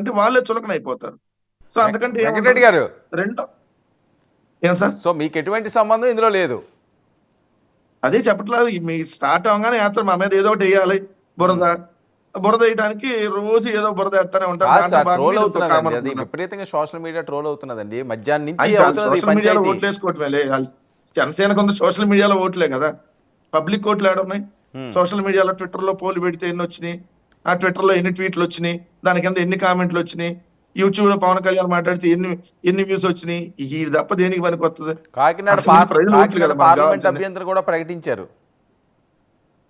అంటే వాళ్ళే చులకన అయిపోతారు. సో అందుకంటే వెంకటరెడ్డి గారు, రెండో ఏం సార్ సో మీకు ఎటువంటి సంబంధం ఇందులో లేదు. అదే చెప్పట్లేదు. మీ స్టార్ట్ అవగానే వేస్తారు మా మీద ఏదో ఒకటి వేయాలి బురద. బురద వేయడానికి రోజు ఏదో బురద వేస్తానే ఉంటారు. కాదు దాంట్లో సార్, భాగంగా ట్రోల్ ఇది ఇంకో అవుతున్నదండి, కామన్ అది అనుకున్నాను. విపరీతంగా సోషల్ మీడియా ట్రోల్ అవుతున్నదండి. మధ్యాహ్నం నుంచి అయితే వాళ్ళు అవుతున్నది ఈ సోషల్ మీడియాలో పంచాయతీ. ఓట్లు వేసుకోవటమేలే. వాళ్ళు జనసేనకు ఉంది సోషల్ మీడియాలో ఓట్లే కదా. పబ్లిక్ ఓట్లు ఏడున్నాయి? సోషల్ మీడియాలో ట్విట్టర్ లో పోల్ పెడితే ఎన్ని వచ్చినాయి, ఆ ట్విట్టర్ లో ఎన్ని ట్వీట్లు వచ్చినాయి, దాని కింద ఎన్ని కామెంట్లు వచ్చినాయి, యూట్యూబ్ లో పవన్ కళ్యాణ్ మాట్లాడితే ఎన్ని ఎన్ని వ్యూస్ వచ్చినాయి, ఇది తప్ప దేనికి పనికి వస్తుంది? అసలు ఇది ప్రజల ఓట్లు కదా మనకు పార్లమెంట్ కావాల్సింది. అభ్యర్థులు కూడా ప్రకటించారు.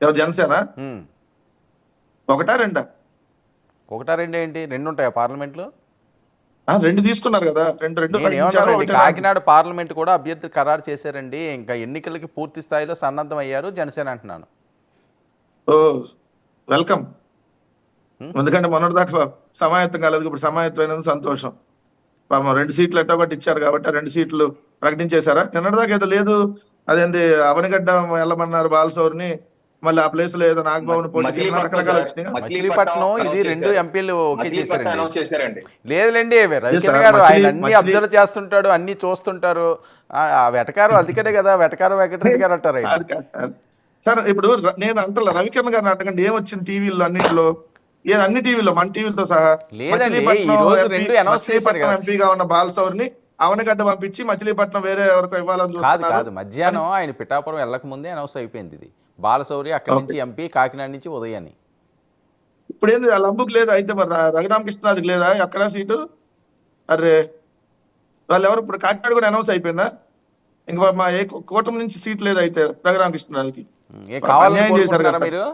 ఎవరు జనసేన ఉమ్. ఒకటా రెండా? ఒకటా రెండు ఏంటి, రెండు ఉంటాయా పార్లమెంట్లో? రెండు తీసుకున్నారు కదా. రెండు రెండు నేను ప్రకటించారు. ఏమన్నానండి, ఒకటే కాకినాడ పార్లమెంట్ కూడా అభ్యర్థి ఖరారు చేశారండి, ఇంకా ఎన్నికలకి పూర్తి స్థాయిలో సన్నద్ధం అయ్యారు జనసేన అంటున్నాను. ఓ వెల్కమ్. ఎందుకంటే మొన్నటిదాకా సమాయత్తం కాలేదు, ఇప్పుడు సమాయత్తం అయినందుకు సంతోషం. పాపం 2 సీట్లు ఎట్టో ఒకటి ఇచ్చారు కాబట్టి ఆ 2 సీట్లు ప్రకటించేశారా? నిన్నటిదాకా ఏదో లేదు, అదేంది అవనిగడ్డ వెళ్ళమన్నారు బాలసౌరిని, మళ్ళీ ఆ ప్లేస్ లో ఏదో నాగబాబుని పోటీ చేయమన్నారు, రకరకాలు వచ్చినాయి. మచిలీపట్నం ఇది 2 ఎంపీలు ఓకే చేశారండి. చేశారండి. లేదులేండి, రవికిరణ్ గారు ఆయన అన్ని అబ్జర్వ్ చేస్తుంటాడు, అన్ని చూస్తుంటారు. ఆ వెటకారం అందుకనే కదా వెటకారం వెంకటరెడ్డి గారు అంటారు ఆయన. అది కాదు సార్. సార్ ఇప్పుడు నేను అంటలే రవికిరణ్ గారిని అడగండి, ఏమొచ్చింది టీవీలో అన్నింటిలో, అన్ని టీవీలో మన టీవీలతో సహా. లేదండి, ఈ రోజు 2 అనౌన్స్ చేశారు కదా. ఎంపీగా ఉన్న బాలసౌరిని అవనగడ్డ పంపించి మచిలీపట్నం వేరే ఎవరికో ఇవ్వాలని కాదు చూస్తున్నారు. కాదు, మధ్యాహ్నం ఆయన పిఠాపురం వెళ్ళక ముందే అనౌన్స్ అయిపోయింది ఇది. బాలశౌరి అక్కడి నుంచి ఎంపీ, కాకినాడ నుంచి ఉదయాన్ని. ఇప్పుడు ఏంది వాళ్ళ అంబుకు లేదు, అయితే మరి రఘురామకృష్ణాదికి లేదా ఎక్కడ సీటు? అరే వాళ్ళు ఎవరు ఇప్పుడు కాకినాడ కూడా అనౌన్స్ అయిపోయిందా? ఇంకా మా ఏ కూటమి నుంచి సీట్ లేదు అయితే రఘురామకృష్ణాదికి. కావాలని అన్యాయం చేశారు కోరుకుంటున్నారా కదా. మీరు?